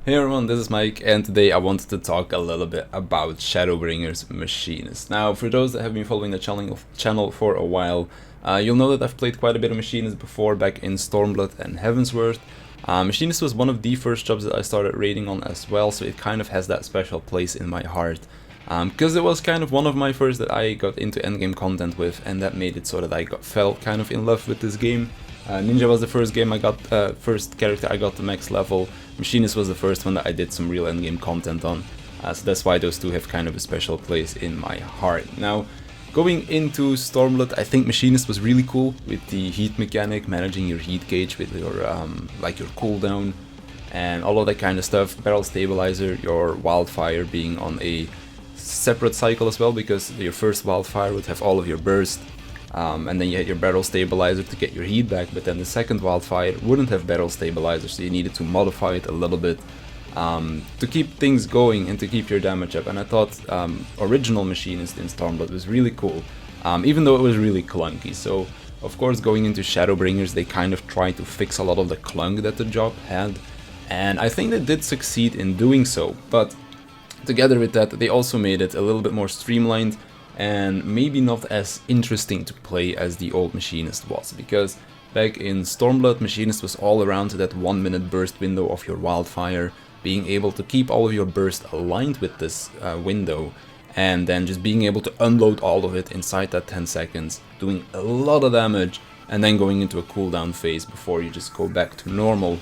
Hey everyone, this is Mike, and today I wanted to talk a little bit about Shadowbringers Machinist. Now, for those that have been following the channel for a while, you'll know that I've played quite a bit of Machinist before, back in Stormblood and Heavensward. Machinist was one of the first jobs that I started raiding on as well, so it kind of has that special place in my heart. Because it was kind of one of my first that I got into endgame content with, and that made it so that I fell kind of in love with this game. Ninja was the first game I got, first character I got to max level. Machinist was the first one that I did some real endgame content on, so that's why those two have kind of a special place in my heart. Now, going into Stormblood, I think Machinist was really cool with the heat mechanic, managing your heat gauge with your like your cooldown and all of that kind of stuff. Barrel stabilizer, your wildfire being on a separate cycle as well, because your first wildfire would have all of your burst. And then you had your barrel stabilizer to get your heat back, but then the second wildfire wouldn't have barrel stabilizer, so you needed to modify it a little bit to keep things going and to keep your damage up. And I thought original Machinist in Stormblood was really cool, even though it was really clunky. So of course, going into Shadowbringers, they kind of tried to fix a lot of the clunk that the job had, and I think they did succeed in doing so. But together with that, they also made it a little bit more streamlined and maybe not as interesting to play as the old Machinist was, because back in Stormblood, Machinist was all around that 1 minute burst window of your wildfire, being able to keep all of your burst aligned with this window, and then just being able to unload all of it inside that 10 seconds, doing a lot of damage, and then going into a cooldown phase before you just go back to normal.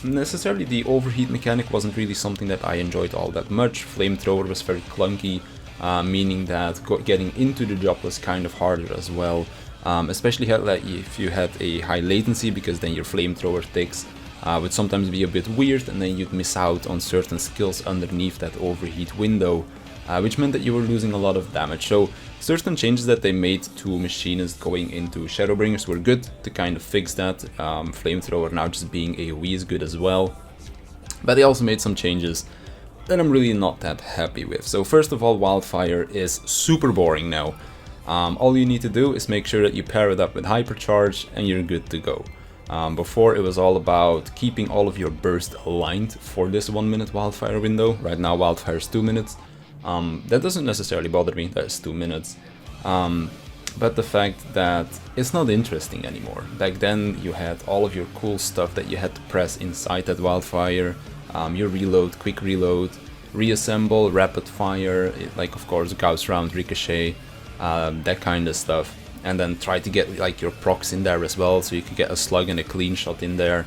Necessarily the overheat mechanic wasn't really something that I enjoyed all that much. Flamethrower was very clunky, meaning that getting into the job was kind of harder as well, especially if you had a high latency, because then your flamethrower ticks would sometimes be a bit weird, and then you'd miss out on certain skills underneath that overheat window, which meant that you were losing a lot of damage. So certain changes that they made to Machinist going into Shadowbringers were good to kind of fix that. Flamethrower now just being AoE is good as well, but they also made some changes that I'm really not that happy with. So first of all, wildfire is super boring now. All you need to do is make sure that you pair it up with hypercharge and you're good to go. Before, it was all about keeping all of your burst aligned for this 1 minute wildfire window. Right now wildfire is 2 minutes. That doesn't necessarily bother me, that's 2 minutes. But the fact that it's not interesting anymore. Back then you had all of your cool stuff that you had to press inside that wildfire. Your reload, quick reload, reassemble, rapid fire, like of course Gauss round, ricochet, that kind of stuff, and then try to get like your procs in there as well, so you could get a slug and a clean shot in there,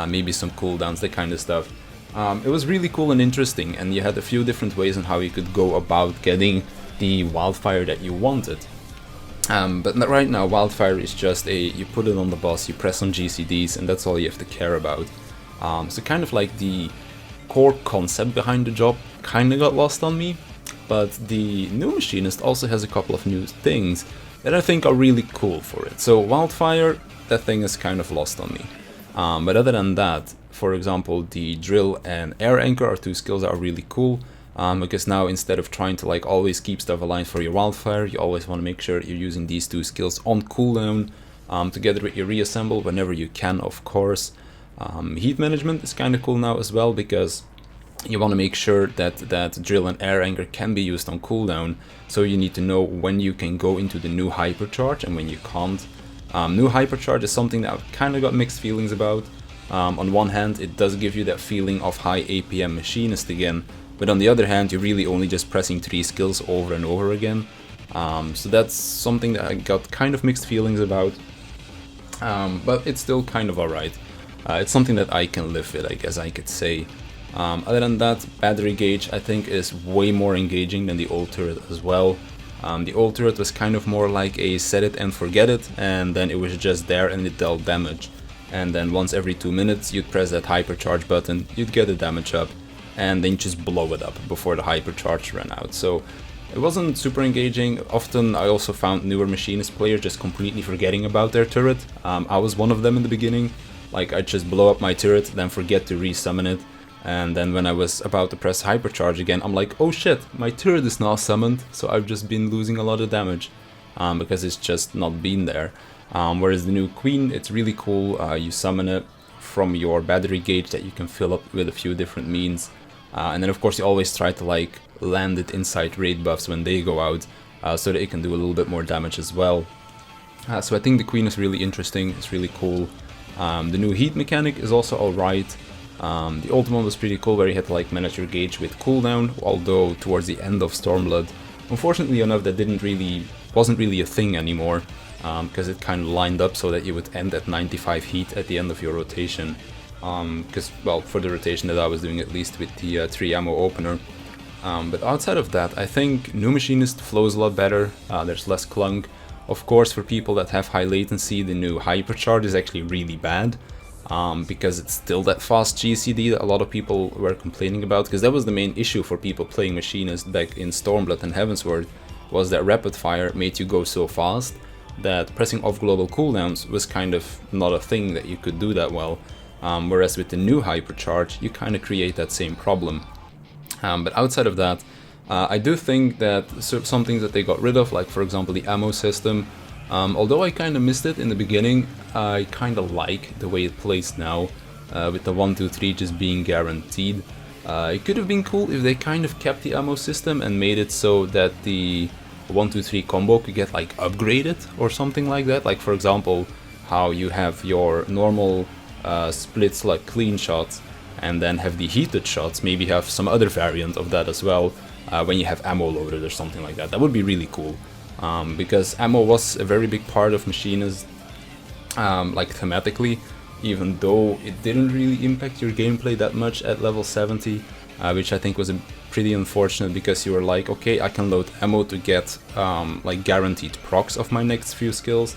maybe some cooldowns, that kind of stuff. It was really cool and interesting, and you had a few different ways on how you could go about getting the wildfire that you wanted. But right now wildfire is just you put it on the boss, you press on GCDs, and that's all you have to care about. So kind of like the core concept behind the job kind of got lost on me, but the new Machinist also has a couple of new things that I think are really cool for it. So wildfire, that thing is kind of lost on me. But other than that, for example, the drill and air anchor are two skills that are really cool, because now instead of trying to like always keep stuff aligned for your wildfire, you always want to make sure you're using these two skills on cooldown, together with your reassemble whenever you can, of course. Heat management is kind of cool now as well, because you want to make sure that drill and air anchor can be used on cooldown, so you need to know when you can go into the new hypercharge and when you can't. New hypercharge is something that I've kind of got mixed feelings about. On one hand, it does give you that feeling of high APM Machinist again, but on the other hand, you're really only just pressing 3 skills over and over again. So that's something that I got kind of mixed feelings about, but it's still kind of alright. It's something that I can live with, I guess I could say. Other than that, battery gauge I think is way more engaging than the old turret as well. The old turret was kind of more like a set it and forget it, and then it was just there and it dealt damage. And then once every 2 minutes you'd press that hypercharge button, you'd get the damage up, and then just blow it up before the hypercharge ran out. So it wasn't super engaging. Often I also found newer Machinist players just completely forgetting about their turret. I was one of them in the beginning. Like, I'd just blow up my turret, then forget to resummon it, and then when I was about to press hypercharge again, I'm like, oh shit, my turret is now summoned, so I've just been losing a lot of damage, because it's just not been there. Whereas the new Queen, it's really cool, you summon it, from your battery gauge that you can fill up with a few different means. And then of course you always try to like land it inside raid buffs when they go out, so that it can do a little bit more damage as well. So I think the Queen is really interesting, it's really cool. The new heat mechanic is also alright. The old one was pretty cool, where you had to like manage your gauge with cooldown, although towards the end of Stormblood, unfortunately enough, that wasn't really a thing anymore, because it kind of lined up so that you would end at 95 heat at the end of your rotation. Because, well, for the rotation that I was doing, at least with the 3 ammo opener. But outside of that, I think new Machinist flows a lot better, there's less clunk. Of course, for people that have high latency, the new Hypercharge is actually really bad, because it's still that fast GCD that a lot of people were complaining about, because that was the main issue for people playing Machinist back in Stormblood and Heavensward, was that rapid fire made you go so fast that pressing off global cooldowns was kind of not a thing that you could do that well, whereas with the new Hypercharge you kind of create that same problem. But outside of that, I do think that some things that they got rid of, like for example the ammo system, although I kind of missed it in the beginning, I kind of like the way it plays now, with the 1, 2, 3 just being guaranteed. It could have been cool if they kind of kept the ammo system and made it so that the 1, 2, 3 combo could get like upgraded or something like that. Like for example, how you have your normal splits like clean shots and then have the heated shots, maybe have some other variant of that as well, when you have ammo loaded or something like that. That would be really cool, because ammo was a very big part of Machinist, like thematically, even though it didn't really impact your gameplay that much at level 70, which I think was pretty unfortunate, because you were like, okay, I can load ammo to get like guaranteed procs of my next few skills,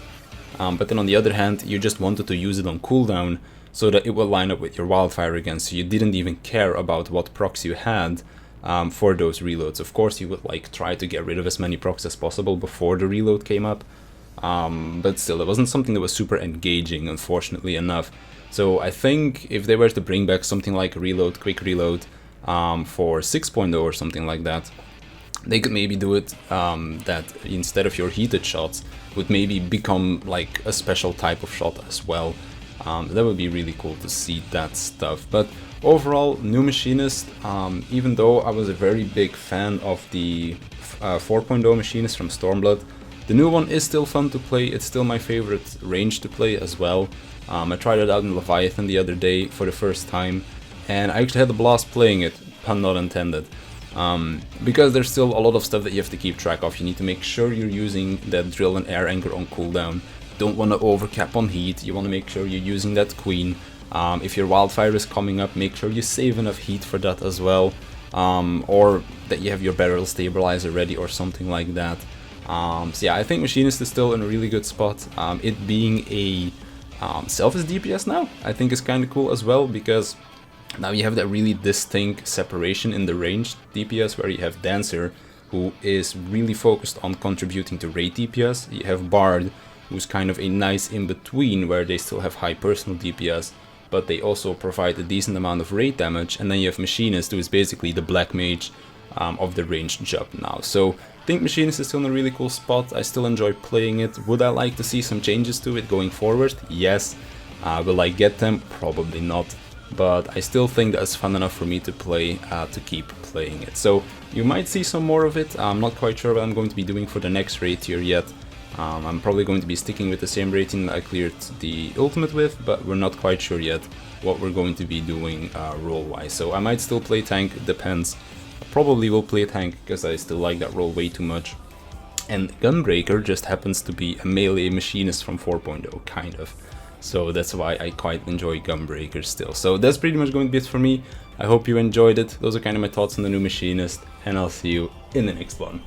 but then on the other hand, you just wanted to use it on cooldown so that it would line up with your wildfire again, so you didn't even care about what procs you had for those reloads. Of course you would like try to get rid of as many procs as possible before the reload came up, but still it wasn't something that was super engaging, unfortunately enough. So I think if they were to bring back something like reload, quick reload, for 6.0 or something like that, they could maybe do it that instead of your heated shots would maybe become like a special type of shot as well. That would be really cool to see that stuff. But overall, new Machinist, even though I was a very big fan of the 4.0 Machinist from Stormblood, the new one is still fun to play. It's still my favorite range to play as well. I tried it out in Leviathan the other day for the first time, and I actually had a blast playing it, pun not intended. Because there's still a lot of stuff that you have to keep track of. You need to make sure you're using that drill and air anchor on cooldown. Don't want to overcap on heat, you want to make sure you're using that queen. If your wildfire is coming up, make sure you save enough heat for that as well, or that you have your barrel stabilizer ready or something like that. So yeah, I think Machinist is still in a really good spot. It being a selfish DPS now, I think is kind of cool as well, because now you have that really distinct separation in the ranged DPS, where you have Dancer, who is really focused on contributing to raid DPS. You have Bard, who's kind of a nice in-between, where they still have high personal DPS, but they also provide a decent amount of raid damage. And then you have Machinist, who is basically the Black Mage of the ranged job now. So I think Machinist is still in a really cool spot. I still enjoy playing it. Would I like to see some changes to it going forward? Yes. Will I get them? Probably not. But I still think that's fun enough for me to play, to keep playing it. So you might see some more of it. I'm not quite sure what I'm going to be doing for the next raid tier yet. I'm probably going to be sticking with the same rating that I cleared the ultimate with, but we're not quite sure yet what we're going to be doing role-wise. So I might still play tank, it depends. I probably will play tank because I still like that role way too much. And Gunbreaker just happens to be a melee Machinist from 4.0, kind of. So that's why I quite enjoy Gunbreaker still. So that's pretty much going to be it for me. I hope you enjoyed it. Those are kind of my thoughts on the new Machinist, and I'll see you in the next one.